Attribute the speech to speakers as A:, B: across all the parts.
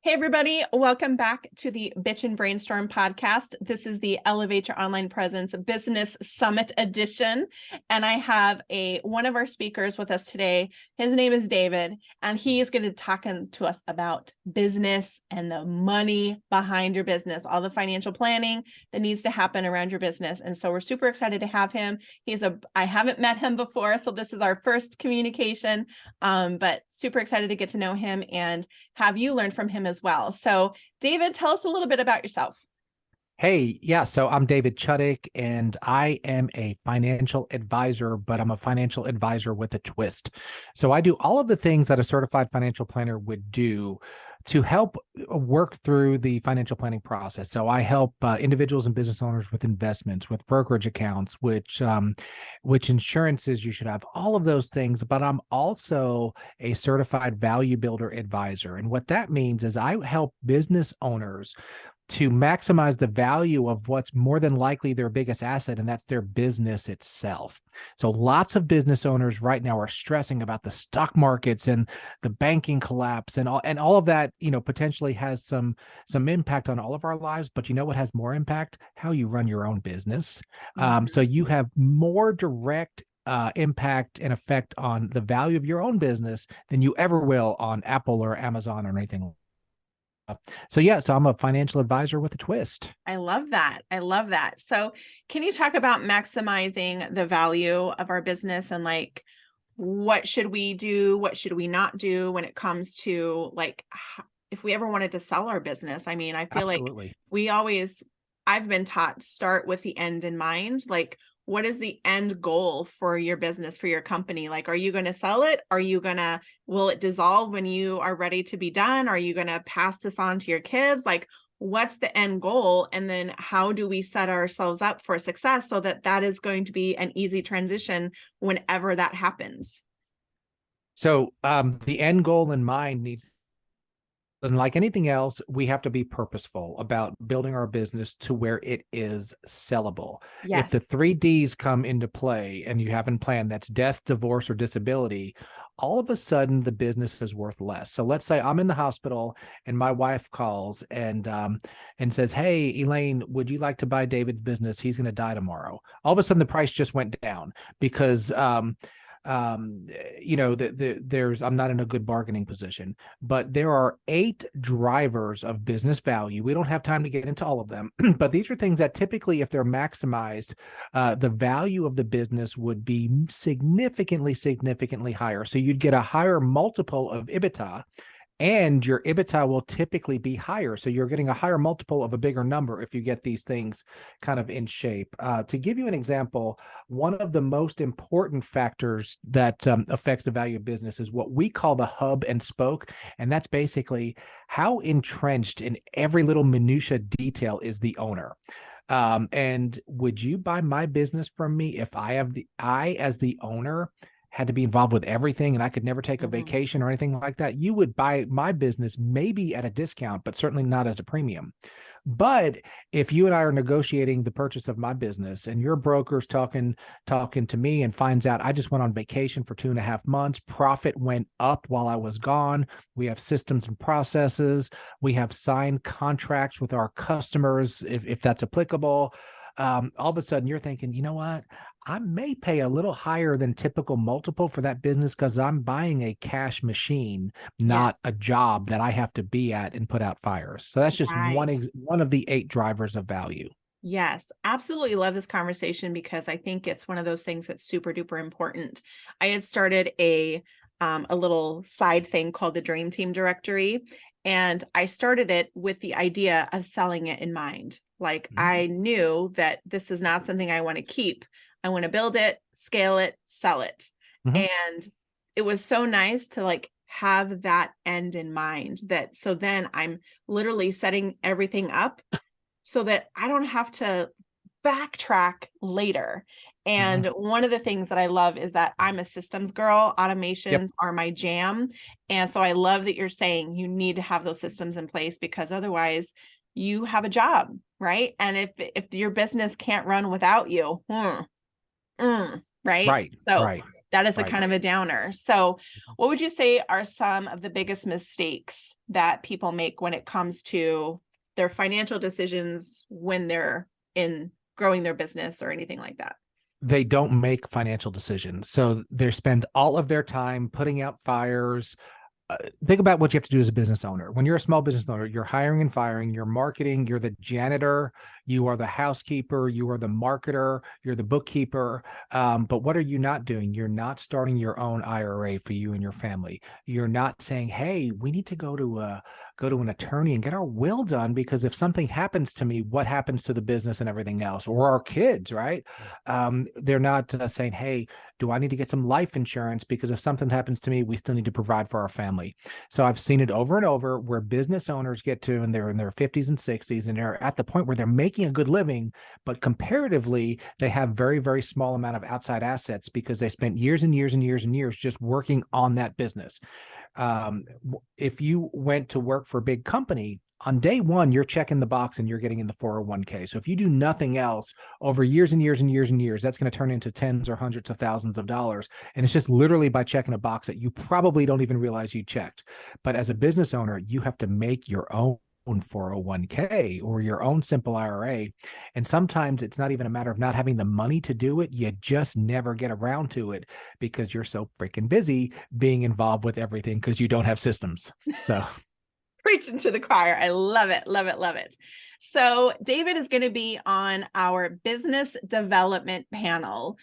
A: Hey, everybody. Welcome back to the Bitch and Brainstorm podcast. This is the Elevate Your Online Presence Business Summit edition. And I have one of our speakers with us today. His name is David, and he is going to talk to us about business and the money behind your business, all the financial planning that needs to happen around your business. And so we're super excited to have him. I haven't met him before, so this is our first communication, but super excited to get to know him and have you learn from him as well. So David, tell us a little bit about yourself.
B: Hey, yeah, so I'm David Chudyk, and I am a financial advisor, but I'm a financial advisor with a twist. So I do all of the things that a certified financial planner would do to help work through the financial planning process. So I help individuals and business owners with investments, with brokerage accounts, which insurances you should have, all of those things. But I'm also a certified value builder advisor. And what that means is I help business owners to maximize the value of what's more than likely their biggest asset, and that's their business itself. So lots of business owners right now are stressing about the stock markets and the banking collapse and all of that, potentially has some impact on all of our lives. But you know what has more impact? How you run your own business. So you have more direct impact and effect on the value of your own business than you ever will on Apple or Amazon or anything. So I'm a financial advisor with a twist.
A: I love that. I love that. So can you talk about maximizing the value of our business and what should we do? What should we not do when it comes to if we ever wanted to sell our business? I mean, I feel
B: Absolutely.
A: I've been taught start with the end in mind. What is the end goal for your business, for your company? Are you going to sell it? Will it dissolve when you are ready to be done? Are you going to pass this on to your kids? What's the end goal? And then how do we set ourselves up for success so that is going to be an easy transition whenever that happens?
B: So the end goal in mind needs, and like anything else, we have to be purposeful about building our business to where it is sellable. If the
A: Yes.
B: 3Ds come into play and you haven't planned, that's death, divorce, or disability, all of a sudden the business is worth less. So let's say I'm in the hospital and my wife calls and says, "Hey, Elaine, would you like to buy David's business? He's going to die tomorrow." All of a sudden the price just went down because I'm not in a good bargaining position, but there are 8 drivers of business value. We don't have time to get into all of them, but these are things that typically, if they're maximized, the value of the business would be significantly higher. So you'd get a higher multiple of EBITDA, and your EBITDA will typically be higher. So you're getting a higher multiple of a bigger number if you get these things kind of in shape. To give you an example, one of the most important factors that affects the value of business is what we call the hub and spoke. And that's basically how entrenched in every little minutia detail is the owner. And would you buy my business from me if I as the owner had to be involved with everything and I could never take a vacation or anything like that? You would buy my business maybe at a discount, but certainly not at a premium. But if you and I are negotiating the purchase of my business and your broker's talking to me and finds out I just went on vacation for 2.5 months, profit went up while I was gone. We have systems and processes. We have signed contracts with our customers, if that's applicable. All of a sudden you're thinking, you know what? I may pay a little higher than typical multiple for that business because I'm buying a cash machine, not a job that I have to be at and put out fires. So that's just one of the 8 drivers of value.
A: Yes, absolutely love this conversation because I think it's one of those things that's super duper important. I had started a little side thing called the Dream Team Directory, and I started it with the idea of selling it in mind. I knew that this is not something I want to keep. I want to build it, scale it, sell it. And it was so nice to have that end in mind, so then I'm literally setting everything up so that I don't have to backtrack later. And one of the things that I love is that I'm a systems girl. Automations are my jam. And so I love that you're saying you need to have those systems in place because otherwise you have a job, right? And if your business can't run without you, right?
B: Right.
A: That is a
B: Right.
A: kind of a downer. So what would you say are some of the biggest mistakes that people make when it comes to their financial decisions when they're in growing their business or anything like that?
B: They don't make financial decisions. So they spend all of their time putting out fires. Think about what you have to do as a business owner. When you're a small business owner, you're hiring and firing, you're marketing, you're the janitor, you are the housekeeper, you are the marketer, you're the bookkeeper. But what are you not doing? You're not starting your own IRA for you and your family. You're not saying, "Hey, we need to go to an attorney and get our will done because if something happens to me, what happens to the business and everything else, or our kids?" Right? They're not saying, "Hey, do I need to get some life insurance because if something happens to me, we still need to provide for our family." So I've seen it over and over where business owners get to and they're in their 50s and 60s and they're at the point where they're making a good living, but comparatively, they have very, very small amount of outside assets because they spent years and years and years and years just working on that business. If you went to work for a big company, on day one, you're checking the box and you're getting in the 401k. So if you do nothing else over years and years and years and years, that's going to turn into tens or hundreds of thousands of dollars. And it's just literally by checking a box that you probably don't even realize you checked. But as a business owner, you have to make your own 401k or your own simple IRA. And sometimes it's not even a matter of not having the money to do it. You just never get around to it because you're so freaking busy being involved with everything because you don't have systems. So
A: Preaching to the choir. I love it, love it, love it. So David is going to be on our business development panel,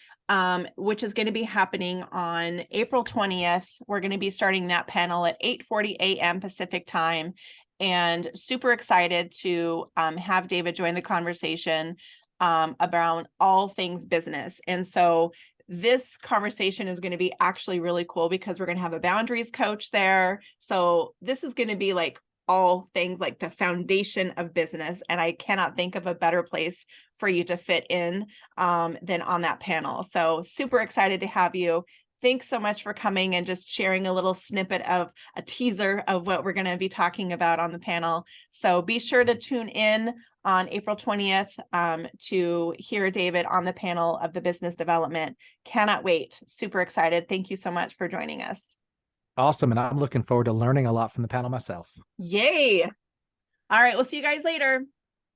A: which is going to be happening on April 20th. We're going to be starting that panel at 8:40 a.m. Pacific time, and super excited to have David join the conversation about all things business. And so this conversation is going to be actually really cool because we're going to have a boundaries coach there. So this is going to be like all things like the foundation of business. And I cannot think of a better place for you to fit in than on that panel. So super excited to have you. Thanks so much for coming and just sharing a little snippet of a teaser of what we're going to be talking about on the panel. So be sure to tune in on April 20th to hear David on the panel of the business development. Cannot wait. Super excited. Thank you so much for joining us.
B: awesome. And I'm looking forward to learning a lot from the panel myself.
A: Yay. All right. We'll see you guys later.